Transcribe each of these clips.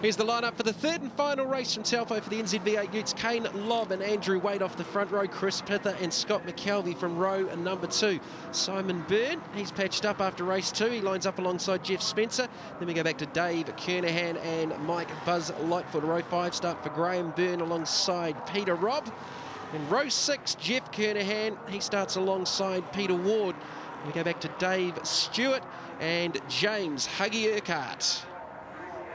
Here's the lineup for the third and final race from Taupo for the NZV8 Utes. Kane Lobb and Andrew Wade off the front row. Chris Pither and Scott McKelvey from row number 2. Simon Byrne, he's patched up after race 2. He lines up alongside Jeff Spencer. Then we go back to Dave Kernahan and Mike Buzz Lightfoot. Row 5 start for Graham Byrne alongside Peter Robb. In row 6, Jeff Kernahan, he starts alongside Peter Ward. We go back to Dave Stewart and James Huggy Urquhart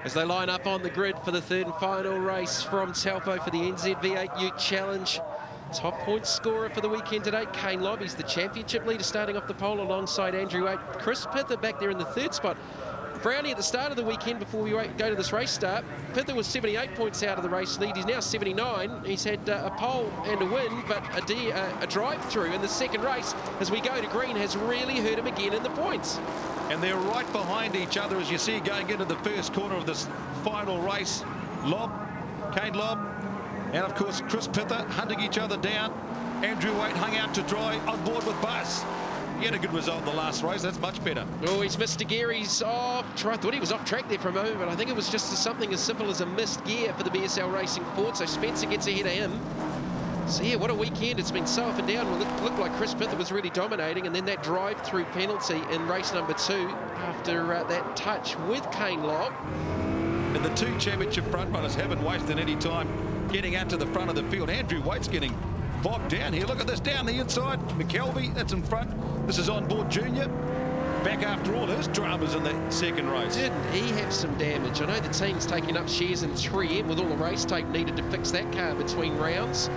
as they line up on the grid for the third and final race from Taupo for the NZV8 Ute Challenge. Top point scorer for the weekend today, Kane Lobb. He's the championship leader starting off the pole alongside Andrew Wade. Chris Pither back there in the third spot. Brownie at the start of the weekend before we go to this race start, Pither was 78 points out of the race lead. He's now 79. He's had a pole and a win, but a drive-through in the second race as we go to green has really hurt him again in the points. And they're right behind each other as you see going into the first corner of this final race. Kane Lobb, and of course Chris Pither hunting each other down. Andrew Wade hung out to dry on board with Buzz. He had a good result in the last race. That's much better. Oh, he's missed a gear. He's off. I thought he was off track there for a moment, but I think it was just something as simple as a missed gear for the BSL Racing Ford. So Spencer gets ahead of him. So yeah, what a weekend. It's been so up and down. It looked like Chris Pither was really dominating, and then that drive-through penalty in race number 2 after that touch with Kane Lobb. And the two championship front runners haven't wasted any time getting out to the front of the field. Andrew Waite's getting bogged down here. Look at this down the inside. McKelvey, that's in front. This is on board Junior. Back after all his dramas in the second race. Didn't he have some damage? I know the team's taking up shares in 3M with all the race tape needed to fix that car between rounds.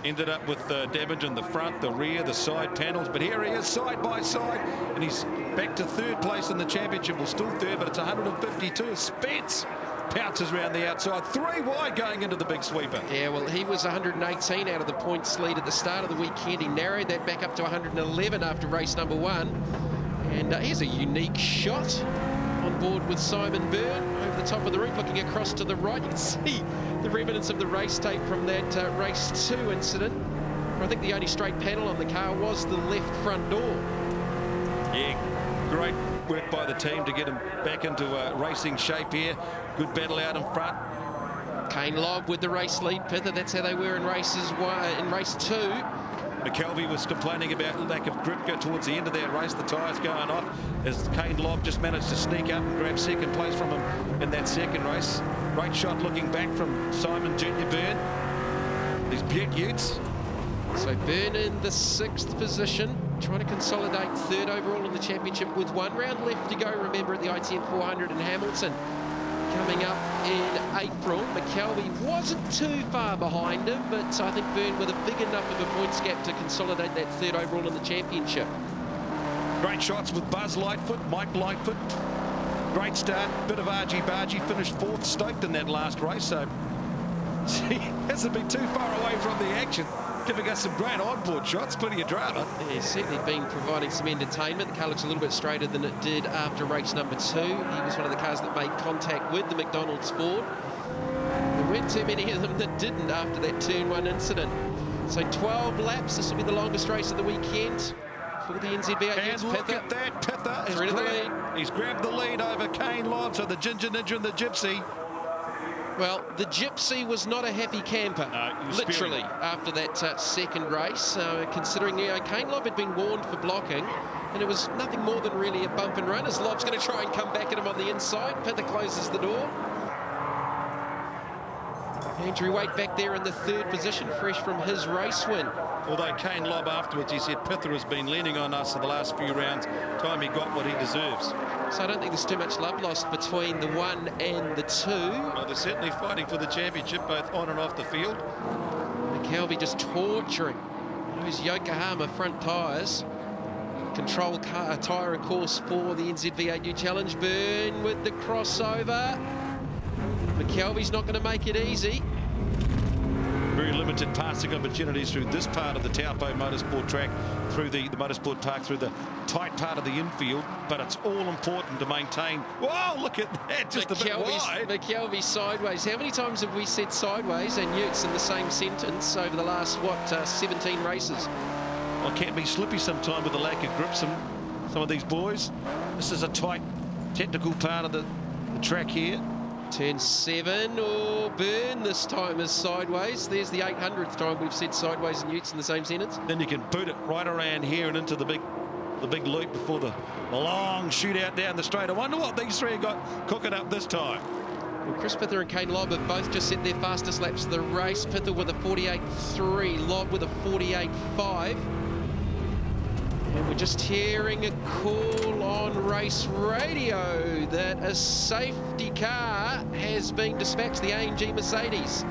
Ended up with damage in the front, the rear, the side panels. But here he is side by side. And he's back to third place in the championship. Well, still third, but it's 152. Spence pounces around the outside. 3 wide going into the big sweeper. Yeah, well, he was 118 out of the points lead at the start of the weekend. He narrowed that back up to 111 after race number 1. And here's a unique shot on board with Simon Byrne over the top of the roof, looking across to the right. You can see the remnants of the race tape from that race 2 incident. I think the only straight panel on the car was the left front door. Yeah, great work by the team to get him back into racing shape here. Good battle out in front. Kane Lobb with the race lead. Pither, that's how they were in race 2. McKelvey was complaining about lack of grip towards the end of that race, the tyres going off, as Kane Lobb just managed to sneak up and grab second place from him in that second race. Great shot looking back from Simon Junior Byrne. These Butte Utes. So Byrne in the 6th position, trying to consolidate 3rd overall in the championship with 1 round left to go, remember, at the ITM 400 in Hamilton. Coming up in April, McKelvey wasn't too far behind him, but I think Byrne with a big enough of a points gap to consolidate that 3rd overall in the championship. Great shots with Buzz Lightfoot, Mike Lightfoot. Great start, bit of argy-bargy, finished 4th, stoked in that last race, so he hasn't been too far away from the action. Giving us some great onboard shots, plenty of drama. Yeah, he's certainly been providing some entertainment. The car looks a little bit straighter than it did after race number 2. He was one of the cars that made contact with the McDonald's Ford. There weren't too many of them that didn't after that turn 1 incident. So 12 laps, this will be the longest race of the weekend for the NZV8. And look at that, Pither he's grabbed the lead over Kane Lobb, so the Ginger Ninja and the Gypsy. Well, the Gypsy was not a happy camper, literally, after that second race, considering Kane Lobb had been warned for blocking, and it was nothing more than really a bump and run, as Lobb's going to try and come back at him on the inside. Pither closes the door. Andrew Wade back there in the 3rd position, fresh from his race win. Although Kane Lobb afterwards, he said Pither has been leaning on us for the last few rounds. Time he got what he deserves. So I don't think there's too much love lost between the 1 and the 2. Well, they're certainly fighting for the championship, both on and off the field. McKelvey just torturing those Yokohama front tyres. Control car tyre, of course, for the NZV8 Ute Challenge. Byrne with the crossover. McKelvey's not going to make it easy. Very limited passing opportunities through this part of the Taupo Motorsport track, through the Motorsport Park, through the tight part of the infield, but it's all important to maintain. Whoa, look at that, just a bit wide. McKelvey sideways. How many times have we said sideways and Utes in the same sentence over the last, 17 races? Well, it can be slippy sometime with the lack of grip, some of these boys. This is a tight, technical part of the track here. Turn 7, or Byrne this time is sideways. There's the 800th time we've said sideways and Utes in the same sentence. Then you can boot it right around here and into the big loop before the long shootout down the straight. I wonder what these three have got cooking up this time. Well, Chris Pither and Kane Lobb have both just set their fastest laps of the race. Pither with a 48.3, Lobb with a 48.5. And we're just hearing a call on race radio that a safety car has been dispatched, the AMG Mercedes.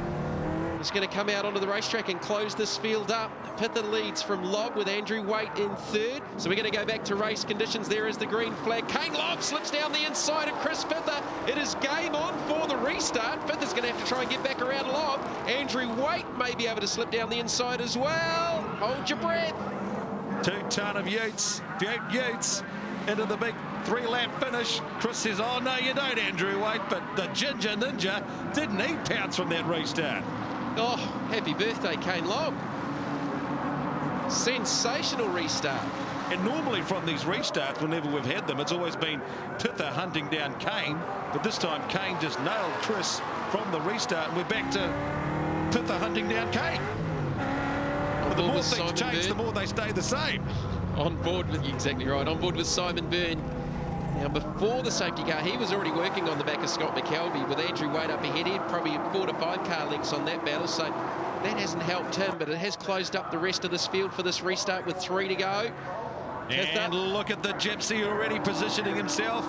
It's going to come out onto the racetrack and close this field up. Pither leads from Lobb with Andrew Waite in third. So we're going to go back to race conditions. There is the green flag. Kane Lobb slips down the inside of Chris Pither. It is game on for the restart. Pither's going to have to try and get back around Lobb. Andrew Waite may be able to slip down the inside as well. Hold your breath. 2 ton of Utes, Utes into the big 3-lap finish. Chris says, oh no you don't, Andrew Waite, but the Ginger Ninja didn't he pounce from that restart. Oh, happy birthday, Kane Lobb. Sensational restart. And normally from these restarts, whenever we've had them, it's always been Pither hunting down Kane, but this time Kane just nailed Chris from the restart, and we're back to Pither hunting down Kane. But the more things change, the more they stay the same. On board with you, exactly right. On board with Simon Byrne. Now, before the safety car, he was already working on the back of Scott McKelvey with Andrew Waite up ahead. He had probably 4 to 5 car lengths on that battle, so that hasn't helped him, but it has closed up the rest of this field for this restart with 3 to go. And look at the Gypsy already positioning himself.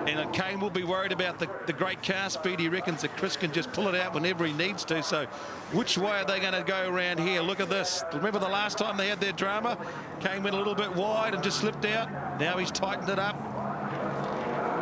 And Kane will be worried about the great car speed. He reckons that Chris can just pull it out whenever he needs to. So which way are they going to go around here? Look at this. Remember the last time they had their drama? Kane went a little bit wide and just slipped out. Now he's tightened it up.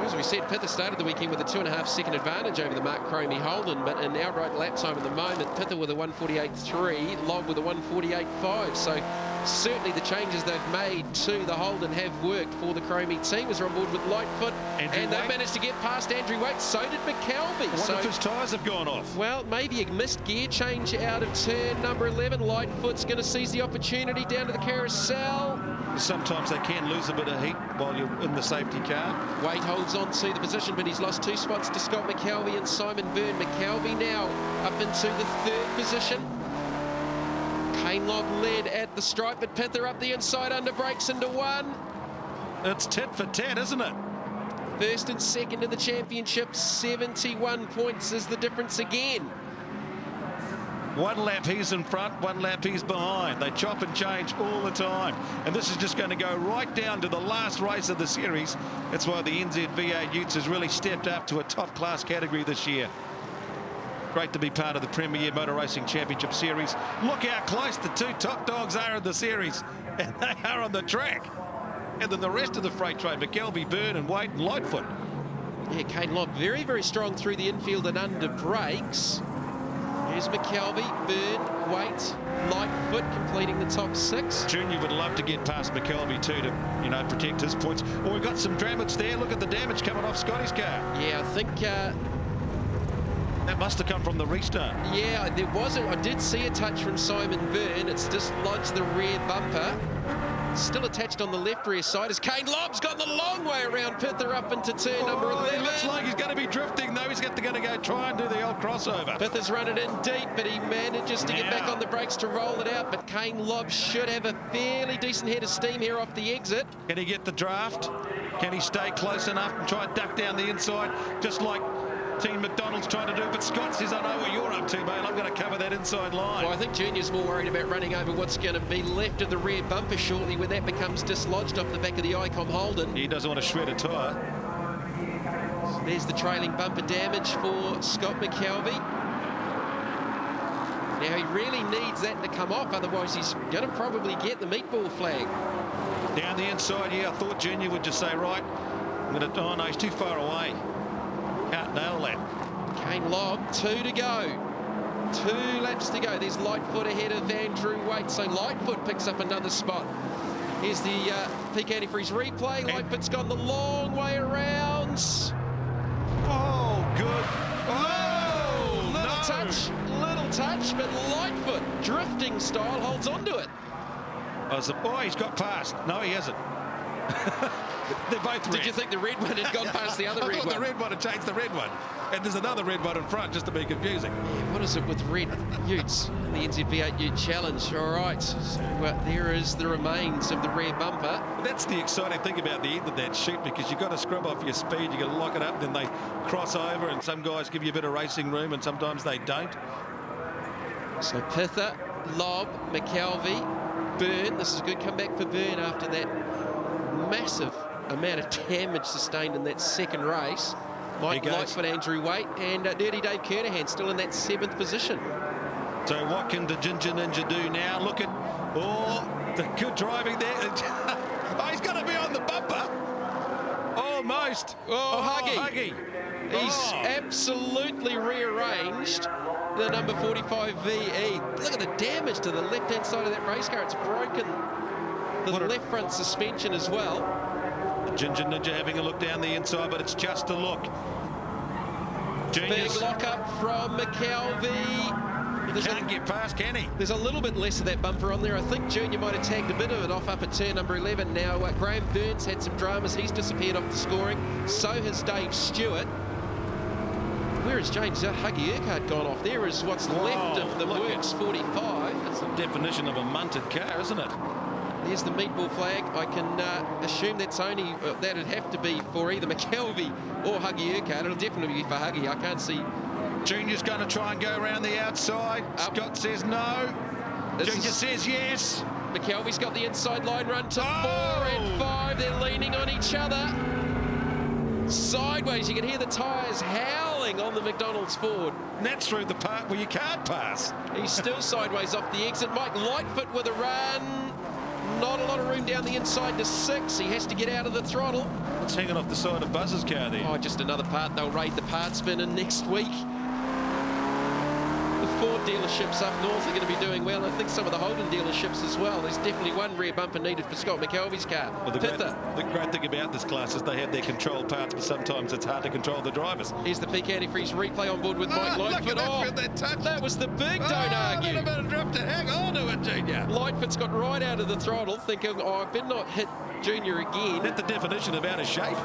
As we said, Pither started the weekend with a 2.5 second advantage over the Mark Cromie Holden, but in outright lap time at the moment, Pither with a 148.3, Lobb with a 148.5. So certainly the changes they've made to the Holden have worked for the Cromie team, as they're on board with Lightfoot, and they've managed to get past Andrew Waite. So did McKelvey. I wonder if his tyres have gone off. Well, maybe a missed gear change out of turn number 11. Lightfoot's going to seize the opportunity down to the carousel. Sometimes they can lose a bit of heat while you're in the safety car. Waite holds on to the position, but he's lost 2 spots to Scott McKelvey and Simon Byrne. McKelvey now up into the 3rd position. Kane Lobb led at the stripe, but Pither up the inside under brakes into 1. It's tit for tat, isn't it? 1st and 2nd in the championship. 71 points is the difference again. 1 lap he's in front, 1 lap he's behind. They chop and change all the time. And this is just going to go right down to the last race of the series. That's why the NZV8 Utes has really stepped up to a top-class category this year. Great to be part of the Premier Motor Racing Championship Series. Look how close the 2 top dogs are in the series. And they are on the track. And then the rest of the freight train, McKelvey, Byrne and Waite and Lightfoot. Yeah, Kane Lobb very, very strong through the infield and under brakes. Here's McKelvey, Byrne, Waite, Lightfoot completing the top 6. Junior would love to get past McKelvey too to, you know, protect his points. Well, we've got some damage there. Look at the damage coming off Scotty's car. Yeah, I think that must have come from the restart. Yeah, there was I did see a touch from Simon Byrne. It's dislodged the rear bumper. Still attached on the left rear side as Kane Lobb's got the long way around Pither up into turn number 11. It looks like he's going to be drifting, though. He's going to go try and do the old crossover. Pither's run it in deep, but he manages to get back on the brakes to roll it out. But Kane Lobb should have a fairly decent head of steam here off the exit. Can he get the draft? Can he stay close enough and try and duck down the inside, just like Team McDonald's trying to do? But Scott says, I know what you're up to, mate. I'm going to cover that inside line. Well, I think Junior's more worried about running over what's going to be left of the rear bumper shortly when that becomes dislodged off the back of the Icom Holden. He doesn't want to shred a tyre. So there's the trailing bumper damage for Scott McKelvey. Now, he really needs that to come off, otherwise he's going to probably get the meatball flag. Down the inside, yeah, I thought Junior would just say, right, I'm going to, oh no, he's too far away. Can't nail that. Kane Lobb, 2 to go. 2 laps to go. There's Lightfoot ahead of Andrew Waite, so Lightfoot picks up another spot. Here's the peak antifreeze replay. Lightfoot's gone the long way around. Oh, good. Oh, little touch, but Lightfoot, drifting style, holds on to it. Oh, he's got past. No, he hasn't. They're both red. Did you think the red one had gone past the other I red thought one? the red one had changed the red one. And there's another red one in front, just to be confusing. Yeah, what is it with red Utes in the NZV8 Ute Challenge? All right, so there is the remains of the rear bumper. That's the exciting thing about the end of that shoot, because you've got to scrub off your speed, you've got to lock it up, then they cross over, and some guys give you a bit of racing room, and sometimes they don't. So Pither, Lobb, McKelvey, Byrne. This is a good comeback for Byrne after that massive amount of damage sustained in that second race. Mike Lightfoot, Andrew Waite, and Dirty Dave Kernahan still in that 7th position. So what can the Ginger Ninja do now? Look at, the good driving there. Oh, he's going to be on the bumper. Almost. Huggy. He's absolutely rearranged the number 45 VE. Look at the damage to the left-hand side of that race car. It's broken the left front suspension as well. Ginger Ninja having a look down the inside, but it's just a look. Big lock up from McKelvey. He can't get past, can he? There's a little bit less of that bumper on there. I think Junior might have tagged a bit of it off up at turn number 11. Now, Graham Burns had some dramas. He's disappeared off the scoring. So has Dave Stewart. Where is James? Huggy Urquhart gone off. There is what's left of the Works 45. That's the definition of a munted car, isn't it? There's the meatball flag. I can assume that's only, that'd have to be for either McKelvey or Huggy Urquhart. It'll definitely be for Huggy. I can't see. Junior's going to try and go around the outside. Scott says no. Junior says yes. McKelvey's got the inside line run to 4 and 5. They're leaning on each other. Sideways, you can hear the tyres howling on the McDonald's Ford. And that's through the part where you can't pass. He's still sideways off the exit. Mike Lightfoot with a run. Not a lot of room down the inside to 6. He has to get out of the throttle. It's hanging off the side of Buzz's car there. Oh, just another part. They'll raid the parts bin in next week. The Ford dealerships up north are going to be doing well. I think some of the Holden dealerships as well. There's definitely one rear bumper needed for Scott McKelvey's car. Well, the great thing about this class is they have their control parts, but sometimes it's hard to control the drivers. Here's the Peak Antifreeze replay on board with Mike Lightfoot. That was the big don't argue. A bit of drift to hang on to it, Junior. Lightfoot's got right out of the throttle, thinking, I better not hit Junior again. That's the definition of out of shape.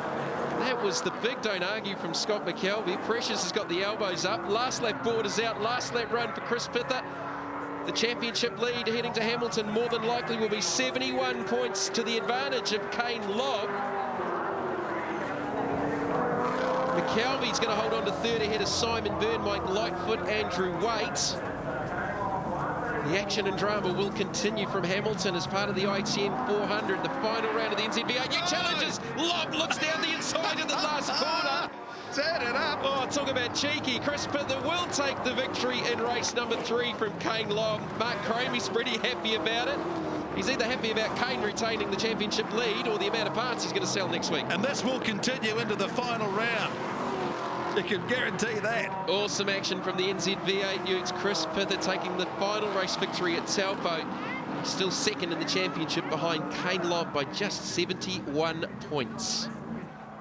That was the big don't argue from Scott McKelvey. Precious has got the elbows up. Last lap board is out. Last lap run for Chris Pither. The championship lead heading to Hamilton more than likely will be 71 points to the advantage of Kane Lobb. McKelvey's going to hold on to 3rd ahead of Simon Byrne, Mike Lightfoot, Andrew Waite. The action and drama will continue from Hamilton as part of the ITM 400, the final round of the NZV8 Challenges. Lobb looks down the inside in the last corner. Turn it up. Oh, talk about cheeky. Chris Pither will take the victory in race number 3 from Kane Lobb. Mark Cramey's pretty happy about it. He's either happy about Kane retaining the championship lead or the amount of parts he's going to sell next week. And this will continue into the final round. You can guarantee that. Awesome action from the NZV8 Utes. Chris Pither taking the final race victory at Taupo. He's still second in the championship behind Kane Lobb by just 71 points.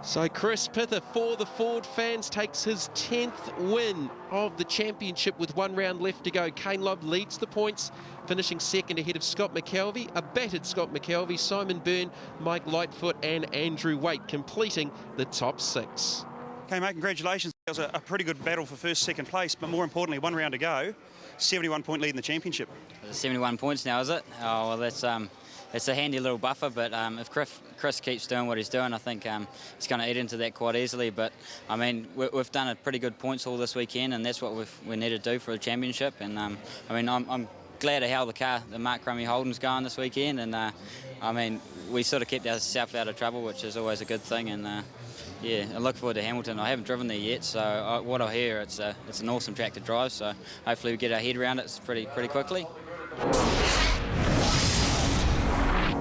So Chris Pither, for the Ford fans, takes his 10th win of the championship with 1 round left to go. Kane Lobb leads the points, finishing second ahead of Scott McKelvey. A battered Scott McKelvey, Simon Byrne, Mike Lightfoot and Andrew Waite completing the top 6. Okay, mate, congratulations. It was a pretty good battle for first, second place, but more importantly, 1 round to go, 71-point lead in the championship. 71 points now, is it? Oh, well, that's a handy little buffer, but if Chris keeps doing what he's doing, I think he's going to eat into that quite easily. But, I mean, we've done a pretty good points haul this weekend, and that's what we need to do for the championship. And, I mean, I'm glad of how the Mark Cramey Holden's going this weekend, and, I mean, we sort of kept ourselves out of trouble, which is always a good thing. And, yeah, I look forward to Hamilton. I haven't driven there yet, so what I hear, it's an awesome track to drive. So hopefully we get our head around it pretty quickly.